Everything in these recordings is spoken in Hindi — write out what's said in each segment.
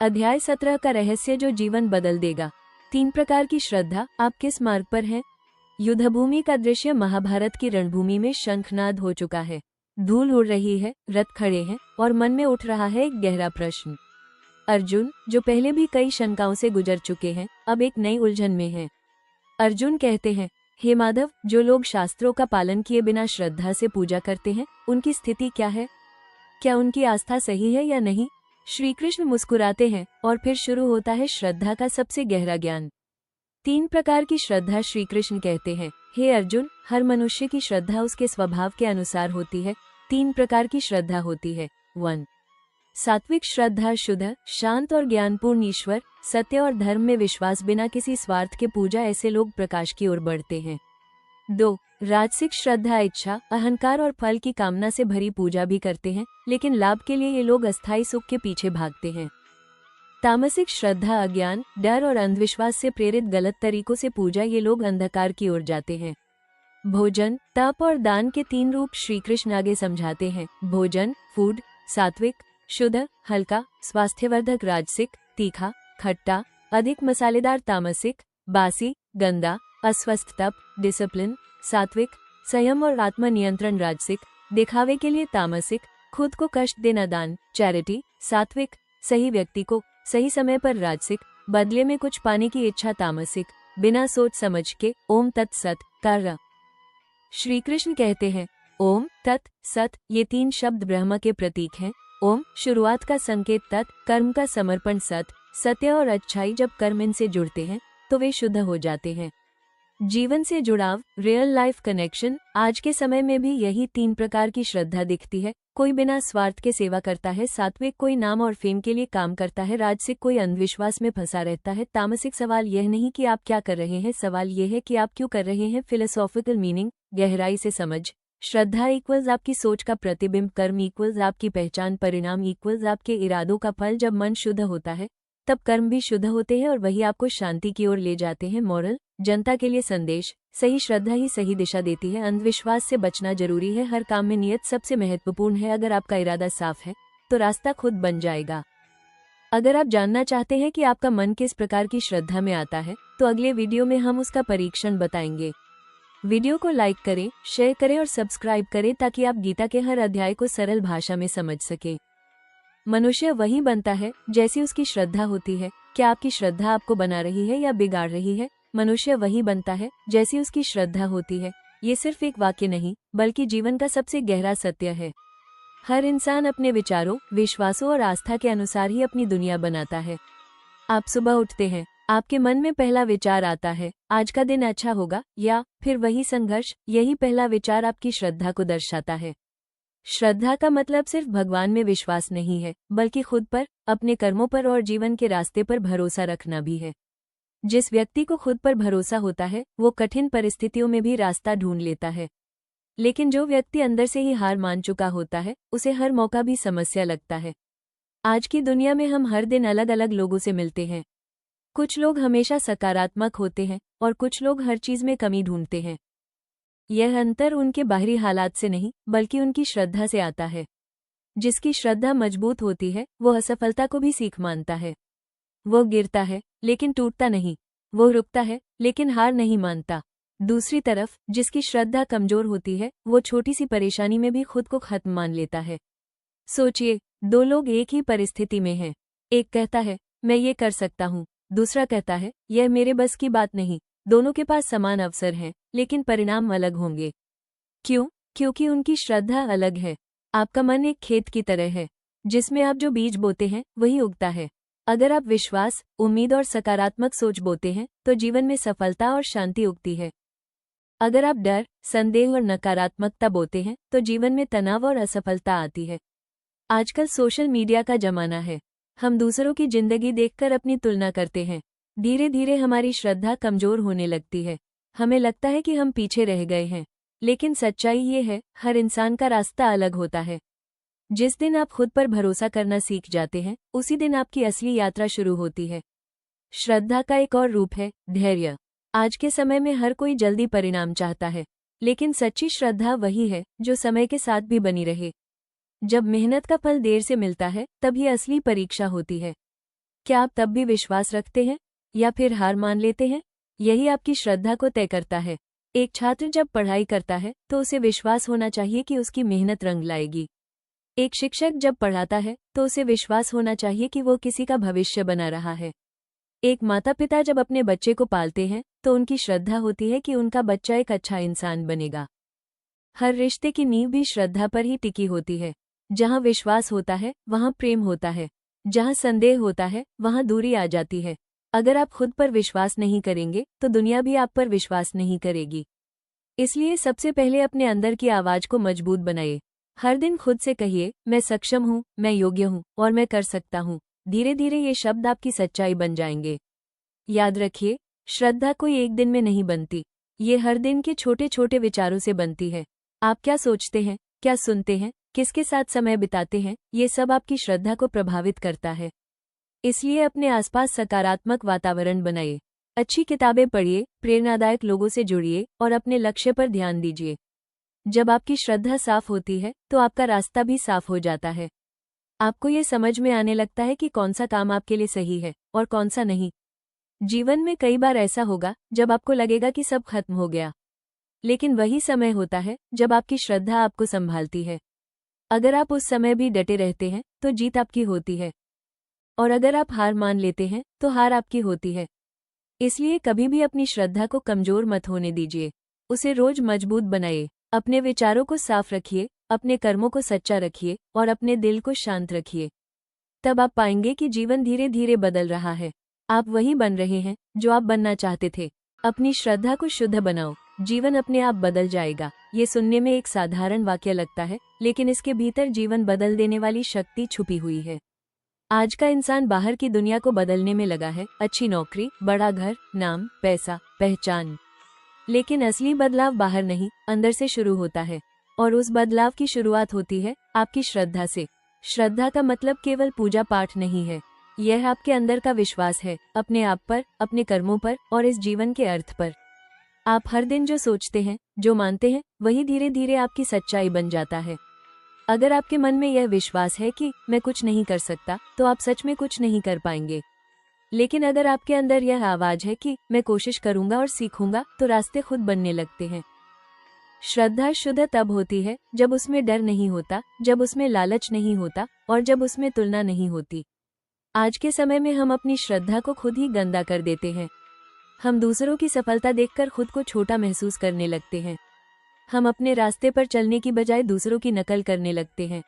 अध्याय 17 का रहस्य जो जीवन बदल देगा। 3 प्रकार की श्रद्धा। आप किस मार्ग पर हैं? युद्धभूमि का दृश्य महाभारत की रणभूमि में शंखनाद हो चुका है। धूल उड़ रही है, रथ खड़े हैं और मन में उठ रहा है एक गहरा प्रश्न। अर्जुन, जो पहले भी कई शंकाओं से गुजर चुके हैं, अब एक नई उलझन में हैं। अर्जुन कहते हैं, हे माधव, जो लोग शास्त्रों का पालन किए बिना श्रद्धा से पूजा करते हैं, उनकी स्थिति क्या है? क्या उनकी आस्था सही है या नहीं? श्री कृष्ण मुस्कुराते हैं और फिर शुरू होता है श्रद्धा का सबसे गहरा ज्ञान। 3 प्रकार की श्रद्धा श्री कृष्ण कहते हैं, हे अर्जुन, हर मनुष्य की श्रद्धा उसके स्वभाव के अनुसार होती है। 3 प्रकार की श्रद्धा होती है। 1. सात्विक श्रद्धा, शुद्ध, शांत और ज्ञानपूर्ण ईश्वर, सत्य और धर्म में विश्वास, बिना किसी स्वार्थ के पूजा, ऐसे लोग प्रकाश की ओर बढ़ते हैं। 2. राजसिक श्रद्धा, इच्छा, अहंकार और फल की कामना से भरी पूजा भी करते हैं, लेकिन लाभ के लिए ये लोग अस्थायी सुख के पीछे भागते हैं। तामसिक श्रद्धा, अज्ञान, डर और अंधविश्वास से प्रेरित गलत तरीकों से पूजा, ये लोग अंधकार की ओर जाते हैं। भोजन, तप और दान के 3 रूप श्री कृष्ण आगे समझाते हैं। भोजन, फूड, सात्विक, शुद्ध, हल्का, स्वास्थ्यवर्धक, राजसिक, तीखा, खट्टा, अधिक मसालेदार, तामसिक, बासी, गंदा, अस्वस्थ, तप, डिसिप्लिन, सात्विक, संयम और आत्मनियंत्रण, राजसिक, दिखावे के लिए, तामसिक, खुद को कष्ट देना, दान, चैरिटी, सात्विक, सही व्यक्ति को सही समय पर, राजसिक, बदले में कुछ पाने की इच्छा, तामसिक, बिना सोच समझ के। ओम तत् सत कर। श्री कृष्ण कहते हैं, ओम तत् सत, ये 3 शब्द ब्रह्म के प्रतीक हैं। ओम शुरुआत का संकेत, तत् कर्म का समर्पण, सत सत्य और अच्छाई। जब कर्म इनसे जुड़ते हैं तो वे शुद्ध हो जाते हैं। जीवन से जुड़ाव, रियल लाइफ कनेक्शन। आज के समय में भी यही 3 प्रकार की श्रद्धा दिखती है। कोई बिना स्वार्थ के सेवा करता है, सात्विक कोई नाम और फेम के लिए काम करता है, राजसिक कोई अंधविश्वास में फंसा रहता है, तामसिक सवाल यह नहीं कि आप क्या कर रहे हैं, सवाल यह है कि आप क्यों कर रहे हैं। फिलोसॉफिकल मीनिंग, गहराई से समझ। श्रद्धा इक्वल्स आपकी सोच का प्रतिबिंब, कर्म इक्वल्स आपकी पहचान, परिणाम इक्वल्स आपके इरादों का फल। जब मन शुद्ध होता है तब कर्म भी शुद्ध होते हैं और वही आपको शांति की ओर ले जाते हैं। मॉरल, जनता के लिए संदेश, सही श्रद्धा ही सही दिशा देती है। अंधविश्वास से बचना जरूरी है। हर काम में नियत सबसे महत्वपूर्ण है। अगर आपका इरादा साफ है तो रास्ता खुद बन जाएगा। अगर आप जानना चाहते हैं कि आपका मन किस प्रकार की श्रद्धा में आता है, तो अगले वीडियो में हम उसका परीक्षण बताएंगे। वीडियो को लाइक करें, शेयर करें और सब्सक्राइब करें ताकि आप गीता के हर अध्याय को सरल भाषा में समझ सकें। मनुष्य वही बनता है जैसी उसकी श्रद्धा होती है। क्या आपकी श्रद्धा आपको बना रही है या बिगाड़ रही है? मनुष्य वही बनता है जैसी उसकी श्रद्धा होती है। ये सिर्फ एक वाक्य नहीं, बल्कि जीवन का सबसे गहरा सत्य है। हर इंसान अपने विचारों, विश्वासों और आस्था के अनुसार ही अपनी दुनिया बनाता है। आप सुबह उठते हैं, आपके मन में पहला विचार आता है, आज का दिन अच्छा होगा, या फिर वही संघर्ष। यही पहला विचार आपकी श्रद्धा को दर्शाता है। श्रद्धा का मतलब सिर्फ भगवान में विश्वास नहीं है, बल्कि खुद पर, अपने कर्मों पर और जीवन के रास्ते पर भरोसा रखना भी है। जिस व्यक्ति को खुद पर भरोसा होता है, वो कठिन परिस्थितियों में भी रास्ता ढूंढ लेता है। लेकिन जो व्यक्ति अंदर से ही हार मान चुका होता है, उसे हर मौका भी समस्या लगता है। आज की दुनिया में हम हर दिन अलग अलग लोगों से मिलते हैं। कुछ लोग हमेशा सकारात्मक होते हैं और कुछ लोग हर चीज में कमी ढूंढते हैं। यह अंतर उनके बाहरी हालात से नहीं, बल्कि उनकी श्रद्धा से आता है। जिसकी श्रद्धा मजबूत होती है, वो असफलता को भी सीख मानता है। वो गिरता है लेकिन टूटता नहीं, वो रुकता है लेकिन हार नहीं मानता। दूसरी तरफ जिसकी श्रद्धा कमजोर होती है, वो छोटी सी परेशानी में भी खुद को खत्म मान लेता है। सोचिए, 2 लोग एक ही परिस्थिति में हैं। एक कहता है, मैं ये कर सकता हूँ, दूसरा कहता है, यह मेरे बस की बात नहीं। दोनों के पास समान अवसर हैं, लेकिन परिणाम अलग होंगे। क्यों? क्योंकि उनकी श्रद्धा अलग है। आपका मन एक खेत की तरह है, जिसमें आप जो बीज बोते हैं वही उगता है। अगर आप विश्वास, उम्मीद और सकारात्मक सोच बोते हैं, तो जीवन में सफलता और शांति उगती है। अगर आप डर, संदेह और नकारात्मकता बोते हैं, तो जीवन में तनाव और असफलता आती है। आजकल सोशल मीडिया का जमाना है। हम दूसरों की जिंदगी देखकर अपनी तुलना करते हैं। धीरे धीरे हमारी श्रद्धा कमजोर होने लगती है। हमें लगता है कि हम पीछे रह गए हैं। लेकिन सच्चाई ये है, हर इंसान का रास्ता अलग होता है। जिस दिन आप खुद पर भरोसा करना सीख जाते हैं, उसी दिन आपकी असली यात्रा शुरू होती है। श्रद्धा का एक और रूप है धैर्य। आज के समय में हर कोई जल्दी परिणाम चाहता है, लेकिन सच्ची श्रद्धा वही है जो समय के साथ भी बनी रहे। जब मेहनत का फल देर से मिलता है, तभी असली परीक्षा होती है। क्या आप तब भी विश्वास रखते हैं या फिर हार मान लेते हैं? यही आपकी श्रद्धा को तय करता है। एक छात्र जब पढ़ाई करता है तो उसे विश्वास होना चाहिए कि उसकी मेहनत रंग लाएगी। एक शिक्षक जब पढ़ाता है तो उसे विश्वास होना चाहिए कि वो किसी का भविष्य बना रहा है। एक माता पिता जब अपने बच्चे को पालते हैं तो उनकी श्रद्धा होती है कि उनका बच्चा एक अच्छा इंसान बनेगा। हर रिश्ते की नींव भी श्रद्धा पर ही टिकी होती है। जहाँ विश्वास होता है वहाँ प्रेम होता है, जहाँ संदेह होता है वहाँ दूरी आ जाती है। अगर आप खुद पर विश्वास नहीं करेंगे तो दुनिया भी आप पर विश्वास नहीं करेगी। इसलिए सबसे पहले अपने अंदर की आवाज को मजबूत बनाइए। हर दिन खुद से कहिए, मैं सक्षम हूँ, मैं योग्य हूँ और मैं कर सकता हूँ। धीरे धीरे ये शब्द आपकी सच्चाई बन जाएंगे। याद रखिए, श्रद्धा कोई एक दिन में नहीं बनती, ये हर दिन के छोटे छोटे विचारों से बनती है। आप क्या सोचते हैं, क्या सुनते हैं, किसके साथ समय बिताते हैं, ये सब आपकी श्रद्धा को प्रभावित करता है। इसलिए अपने आसपास सकारात्मक वातावरण बनाइए, अच्छी किताबें पढ़िए, प्रेरणादायक लोगों से जुड़िए और अपने लक्ष्य पर ध्यान दीजिए। जब आपकी श्रद्धा साफ होती है तो आपका रास्ता भी साफ हो जाता है। आपको ये समझ में आने लगता है कि कौन सा काम आपके लिए सही है और कौन सा नहीं। जीवन में कई बार ऐसा होगा जब आपको लगेगा कि सब खत्म हो गया, लेकिन वही समय होता है जब आपकी श्रद्धा आपको संभालती है। अगर आप उस समय भी डटे रहते हैं तो जीत आपकी होती है, और अगर आप हार मान लेते हैं तो हार आपकी होती है। इसलिए कभी भी अपनी श्रद्धा को कमजोर मत होने दीजिए, उसे रोज मजबूत बनाइए। अपने विचारों को साफ रखिए, अपने कर्मों को सच्चा रखिए और अपने दिल को शांत रखिए। तब आप पाएंगे कि जीवन धीरे धीरे बदल रहा है। आप वही बन रहे हैं जो आप बनना चाहते थे। अपनी श्रद्धा को शुद्ध बनाओ, जीवन अपने आप बदल जाएगा। ये सुनने में एक साधारण वाक्य लगता है, लेकिन इसके भीतर जीवन बदल देने वाली शक्ति छुपी हुई है। आज का इंसान बाहर की दुनिया को बदलने में लगा है, अच्छी नौकरी, बड़ा घर, नाम, पैसा, पहचान। लेकिन असली बदलाव बाहर नहीं, अंदर से शुरू होता है, और उस बदलाव की शुरुआत होती है आपकी श्रद्धा से। श्रद्धा का मतलब केवल पूजा पाठ नहीं है, यह आपके अंदर का विश्वास है, अपने आप पर, अपने कर्मों पर और इस जीवन के अर्थ पर। आप हर दिन जो सोचते हैं, जो मानते हैं, वही धीरे धीरे आपकी सच्चाई बन जाता है। अगर आपके मन में यह विश्वास है कि मैं कुछ नहीं कर सकता, तो आप सच में कुछ नहीं कर पाएंगे। लेकिन अगर आपके अंदर यह आवाज है कि मैं कोशिश करूंगा और सीखूंगा, तो रास्ते खुद बनने लगते हैं। श्रद्धा शुद्ध तब होती है जब उसमें डर नहीं होता, जब उसमें लालच नहीं होता और जब उसमें तुलना नहीं होती। आज के समय में हम अपनी श्रद्धा को खुद ही गंदा कर देते हैं। हम दूसरों की सफलता देखकर खुद को छोटा महसूस करने लगते हैं। हम अपने रास्ते पर चलने की बजाय दूसरों की नकल करने लगते हैं।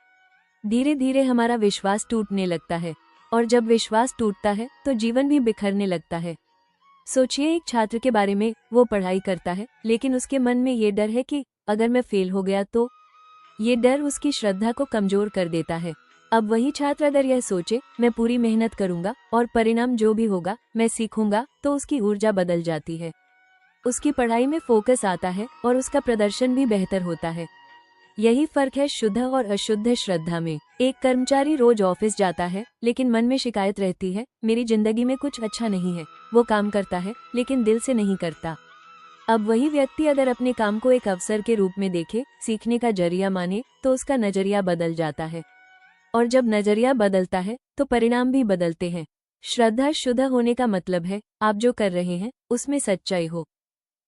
धीरे धीरे हमारा विश्वास टूटने लगता है, और जब विश्वास टूटता है तो जीवन भी बिखरने लगता है। सोचिए एक छात्र के बारे में, वो पढ़ाई करता है लेकिन उसके मन में ये डर है कि अगर मैं फेल हो गया तो। ये डर उसकी श्रद्धा को कमजोर कर देता है। अब वही छात्र अगर यह सोचे, मैं पूरी मेहनत करूंगा और परिणाम जो भी होगा मैं सीखूंगा, तो उसकी ऊर्जा बदल जाती है। उसकी पढ़ाई में फोकस आता है और उसका प्रदर्शन भी बेहतर होता है। यही फर्क है शुद्ध और अशुद्ध श्रद्धा में। एक कर्मचारी रोज ऑफिस जाता है लेकिन मन में शिकायत रहती है, मेरी जिंदगी में कुछ अच्छा नहीं है। वो काम करता है लेकिन दिल से नहीं करता। अब वही व्यक्ति अगर अपने काम को एक अवसर के रूप में देखे, सीखने का जरिया माने, तो उसका नजरिया बदल जाता है, और जब नजरिया बदलता है तो परिणाम भी बदलते हैं। श्रद्धा शुद्ध होने का मतलब है आप जो कर रहे हैं उसमें सच्चाई हो,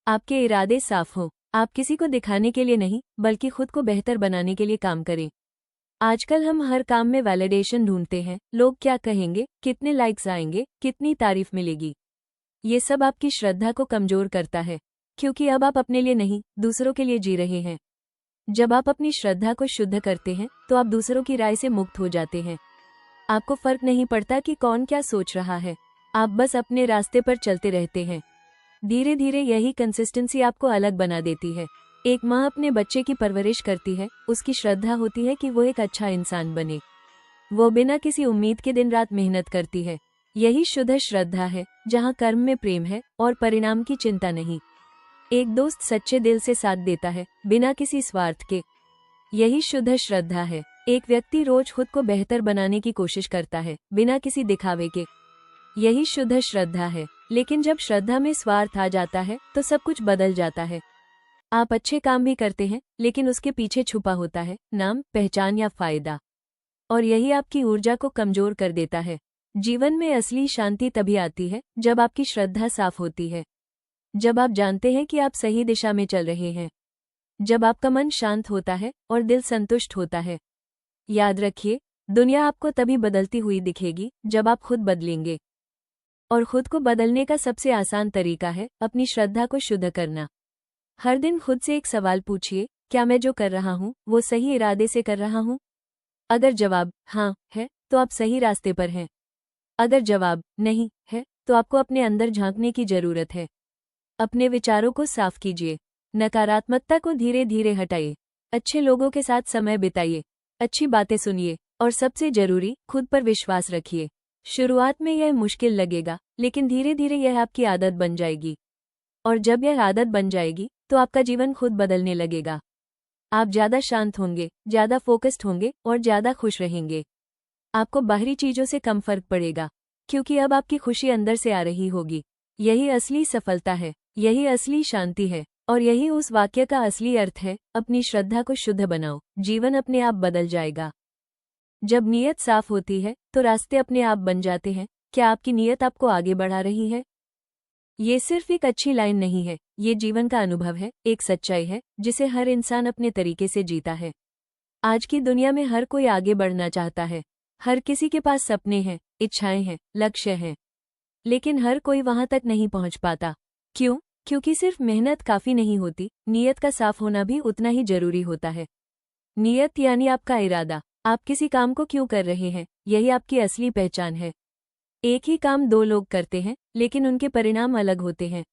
आपके इरादे साफ हो। आप किसी को दिखाने के लिए नहीं, बल्कि खुद को बेहतर बनाने के लिए काम करें। आजकल हम हर काम में वैलिडेशन ढूंढते हैं। लोग क्या कहेंगे, कितने लाइक्स आएंगे, कितनी तारीफ मिलेगी। ये सब आपकी श्रद्धा को कमजोर करता है, क्योंकि अब आप अपने लिए नहीं, दूसरों के लिए जी रहे हैं। जब आप अपनी श्रद्धा को शुद्ध करते हैं तो आप दूसरों की राय से मुक्त हो जाते हैं। आपको फर्क नहीं पड़ता कि कौन क्या सोच रहा है, आप बस अपने रास्ते पर चलते रहते हैं। धीरे धीरे यही कंसिस्टेंसी आपको अलग बना देती है। एक माँ अपने बच्चे की परवरिश करती है, उसकी श्रद्धा होती है कि वो एक अच्छा इंसान बने। वो बिना किसी उम्मीद के दिन रात मेहनत करती है। यही शुद्ध श्रद्धा है, जहाँ कर्म में प्रेम है और परिणाम की चिंता नहीं। एक दोस्त सच्चे दिल से साथ देता है, बिना किसी स्वार्थ के। यही शुद्ध श्रद्धा है। एक व्यक्ति रोज खुद को बेहतर बनाने की कोशिश करता है, बिना किसी दिखावे के। यही शुद्ध श्रद्धा है। लेकिन जब श्रद्धा में स्वार्थ आ जाता है तो सब कुछ बदल जाता है। आप अच्छे काम भी करते हैं, लेकिन उसके पीछे छुपा होता है नाम, पहचान या फायदा, और यही आपकी ऊर्जा को कमजोर कर देता है। जीवन में असली शांति तभी आती है जब आपकी श्रद्धा साफ होती है, जब आप जानते हैं कि आप सही दिशा में चल रहे हैं, जब आपका मन शांत होता है और दिल संतुष्ट होता है। याद रखिए, दुनिया आपको तभी बदलती हुई दिखेगी जब आप खुद बदलेंगे। और खुद को बदलने का सबसे आसान तरीका है अपनी श्रद्धा को शुद्ध करना। हर दिन खुद से एक सवाल पूछिए, क्या मैं जो कर रहा हूँ वो सही इरादे से कर रहा हूँ? अगर जवाब हाँ है तो आप सही रास्ते पर हैं। अगर जवाब नहीं है तो आपको अपने अंदर झांकने की जरूरत है। अपने विचारों को साफ कीजिए, नकारात्मकता को धीरे धीरे हटाइए, अच्छे लोगों के साथ समय बिताइए, अच्छी बातें सुनिए और सबसे जरूरी खुद पर विश्वास रखिए। शुरुआत में यह मुश्किल लगेगा, लेकिन धीरे धीरे यह आपकी आदत बन जाएगी। और जब यह आदत बन जाएगी तो आपका जीवन खुद बदलने लगेगा। आप ज्यादा शांत होंगे, ज्यादा फोकस्ड होंगे और ज्यादा खुश रहेंगे। आपको बाहरी चीजों से कम फर्क पड़ेगा, क्योंकि अब आपकी खुशी अंदर से आ रही होगी। यही असली सफलता है, यही असली शांति है और यही उस वाक्य का असली अर्थ है, अपनी श्रद्धा को शुद्ध बनाओ, जीवन अपने आप बदल जाएगा। जब नीयत साफ होती है तो रास्ते अपने आप बन जाते हैं। क्या आपकी नीयत आपको आगे बढ़ा रही है? ये सिर्फ एक अच्छी लाइन नहीं है, ये जीवन का अनुभव है, एक सच्चाई है जिसे हर इंसान अपने तरीके से जीता है। आज की दुनिया में हर कोई आगे बढ़ना चाहता है, हर किसी के पास सपने हैं, इच्छाएं हैं, लक्ष्य हैं, लेकिन हर कोई वहां तक नहीं पहुंच पाता। क्यों? क्योंकि सिर्फ मेहनत काफी नहीं होती, नीयत का साफ होना भी उतना ही जरूरी होता है। नीयत यानी आपका इरादा, आप किसी काम को क्यों कर रहे हैं, यही आपकी असली पहचान है। एक ही काम दो लोग करते हैं, लेकिन उनके परिणाम अलग होते हैं।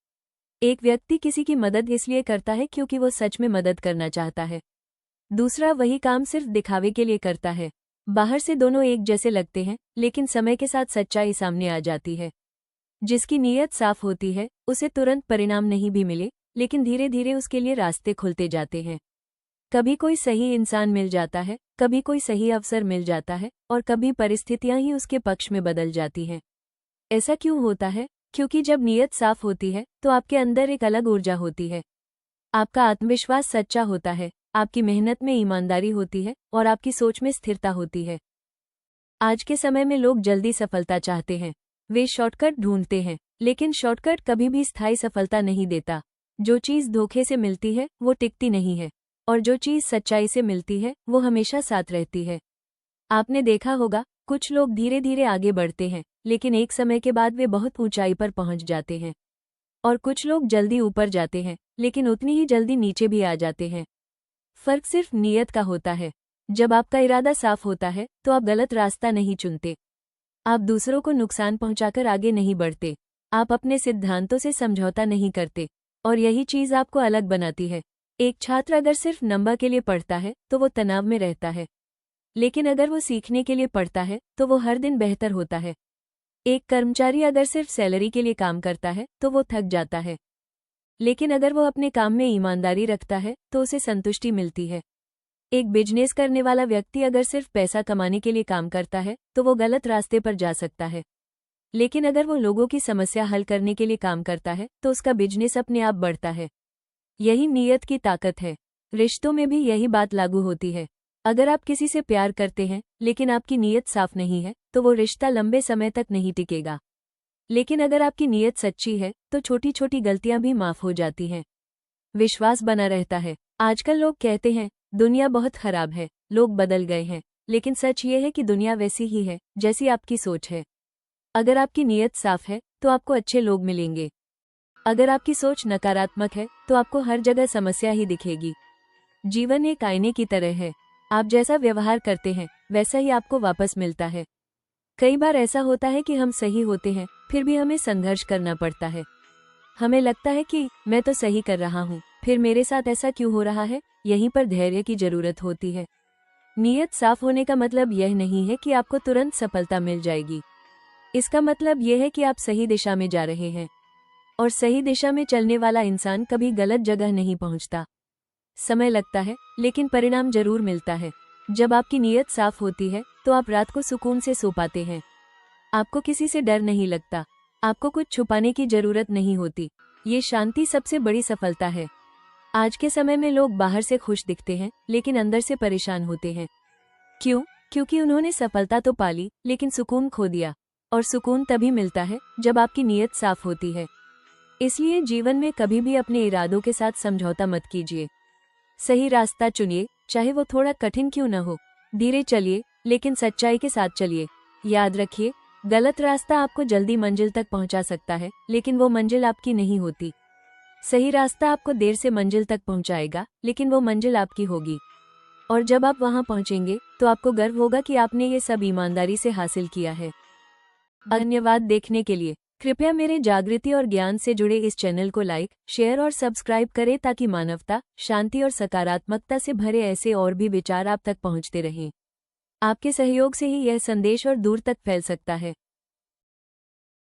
एक व्यक्ति किसी की मदद इसलिए करता है क्योंकि वो सच में मदद करना चाहता है। दूसरा वही काम सिर्फ दिखावे के लिए करता है। बाहर से दोनों एक जैसे लगते हैं, लेकिन समय के साथ सच्चाई सामने आ जाती है। जिसकी नीयत साफ होती है, उसे तुरंत परिणाम नहीं भी मिले, लेकिन धीरे धीरे उसके लिए रास्ते खुलते जाते हैं। कभी कोई सही इंसान मिल जाता है, कभी कोई सही अवसर मिल जाता है और कभी परिस्थितियां ही उसके पक्ष में बदल जाती हैं। ऐसा क्यों होता है? क्योंकि जब नीयत साफ होती है तो आपके अंदर एक अलग ऊर्जा होती है। आपका आत्मविश्वास सच्चा होता है, आपकी मेहनत में ईमानदारी होती है और आपकी सोच में स्थिरता होती है। आज के समय में लोग जल्दी सफलता चाहते हैं, वे शॉर्टकट ढूंढते हैं, लेकिन शॉर्टकट कभी भी स्थायी सफलता नहीं देता। जो चीज धोखे से मिलती है वो टिकती नहीं है, और जो चीज सच्चाई से मिलती है वो हमेशा साथ रहती है। आपने देखा होगा, कुछ लोग धीरे धीरे आगे बढ़ते हैं, लेकिन एक समय के बाद वे बहुत ऊंचाई पर पहुंच जाते हैं। और कुछ लोग जल्दी ऊपर जाते हैं, लेकिन उतनी ही जल्दी नीचे भी आ जाते हैं। फर्क सिर्फ नीयत का होता है। जब आपका इरादा साफ होता है तो आप गलत रास्ता नहीं चुनते, आप दूसरों को नुकसान पहुंचाकर आगे नहीं बढ़ते, आप अपने सिद्धांतों से समझौता नहीं करते, और यही चीज आपको अलग बनाती है। एक छात्र अगर सिर्फ नंबर के लिए पढ़ता है तो वो तनाव में रहता है, लेकिन अगर वो सीखने के लिए पढ़ता है तो वो हर दिन बेहतर होता है। एक कर्मचारी अगर सिर्फ सैलरी के लिए काम करता है तो वो थक जाता है, लेकिन अगर वो अपने काम में ईमानदारी रखता है तो उसे संतुष्टि मिलती है। एक बिजनेस करने वाला व्यक्ति अगर सिर्फ पैसा कमाने के लिए काम करता है तो वो गलत रास्ते पर जा सकता है, लेकिन अगर वो लोगों की समस्या हल करने के लिए काम करता है तो उसका बिजनेस अपने आप बढ़ता है। यही नीयत की ताकत है। रिश्तों में भी यही बात लागू होती है। अगर आप किसी से प्यार करते हैं लेकिन आपकी नीयत साफ नहीं है तो वो रिश्ता लंबे समय तक नहीं टिकेगा। लेकिन अगर आपकी नीयत सच्ची है तो छोटी छोटी गलतियां भी माफ हो जाती हैं, विश्वास बना रहता है। आजकल लोग कहते हैं दुनिया बहुत खराब है, लोग बदल गए हैं, लेकिन सच ये है कि दुनिया वैसी ही है जैसी आपकी सोच है। अगर आपकी नीयत साफ है तो आपको अच्छे लोग मिलेंगे। अगर आपकी सोच नकारात्मक है तो आपको हर जगह समस्या ही दिखेगी। जीवन एक आईने की तरह है, आप जैसा व्यवहार करते हैं वैसा ही आपको वापस मिलता है। कई बार ऐसा होता है कि हम सही होते हैं फिर भी हमें संघर्ष करना पड़ता है। हमें लगता है कि मैं तो सही कर रहा हूँ, फिर मेरे साथ ऐसा क्यों हो रहा है। यहीं पर धैर्य की जरूरत होती है। नीयत साफ होने का मतलब यह नहीं है कि आपको तुरंत सफलता मिल जाएगी। इसका मतलब यह है कि आप सही दिशा में जा रहे हैं, और सही दिशा में चलने वाला इंसान कभी गलत जगह नहीं पहुंचता। समय लगता है लेकिन परिणाम जरूर मिलता है। जब आपकी नीयत साफ होती है तो आप रात को सुकून से सो पाते हैं। आपको किसी से डर नहीं लगता, आपको कुछ छुपाने की जरूरत नहीं होती। ये शांति सबसे बड़ी सफलता है। आज के समय में लोग बाहर से खुश दिखते हैं लेकिन अंदर से परेशान होते हैं। क्यों? क्योंकि उन्होंने सफलता तो पा ली लेकिन सुकून खो दिया। और सुकून तभी मिलता है जब आपकी नीयत साफ होती है। इसलिए जीवन में कभी भी अपने इरादों के साथ समझौता मत कीजिए। सही रास्ता चुनिए, चाहे वो थोड़ा कठिन क्यों न हो। धीरे चलिए, लेकिन सच्चाई के साथ चलिए। याद रखिए, गलत रास्ता आपको जल्दी मंजिल तक पहुंचा सकता है, लेकिन वो मंजिल आपकी नहीं होती। सही रास्ता आपको देर से मंजिल तक पहुंचाएगा, लेकिन वो मंजिल आपकी होगी। और जब आप वहां पहुंचेंगे तो आपको गर्व होगा कि आपने ये सब ईमानदारी से हासिल किया है। धन्यवाद देखने के लिए। कृपया मेरे जागृति और ज्ञान से जुड़े इस चैनल को लाइक, शेयर और सब्सक्राइब करें ताकि मानवता, शांति और सकारात्मकता से भरे ऐसे और भी विचार आप तक पहुंचते रहें। आपके सहयोग से ही यह संदेश और दूर तक फैल सकता है।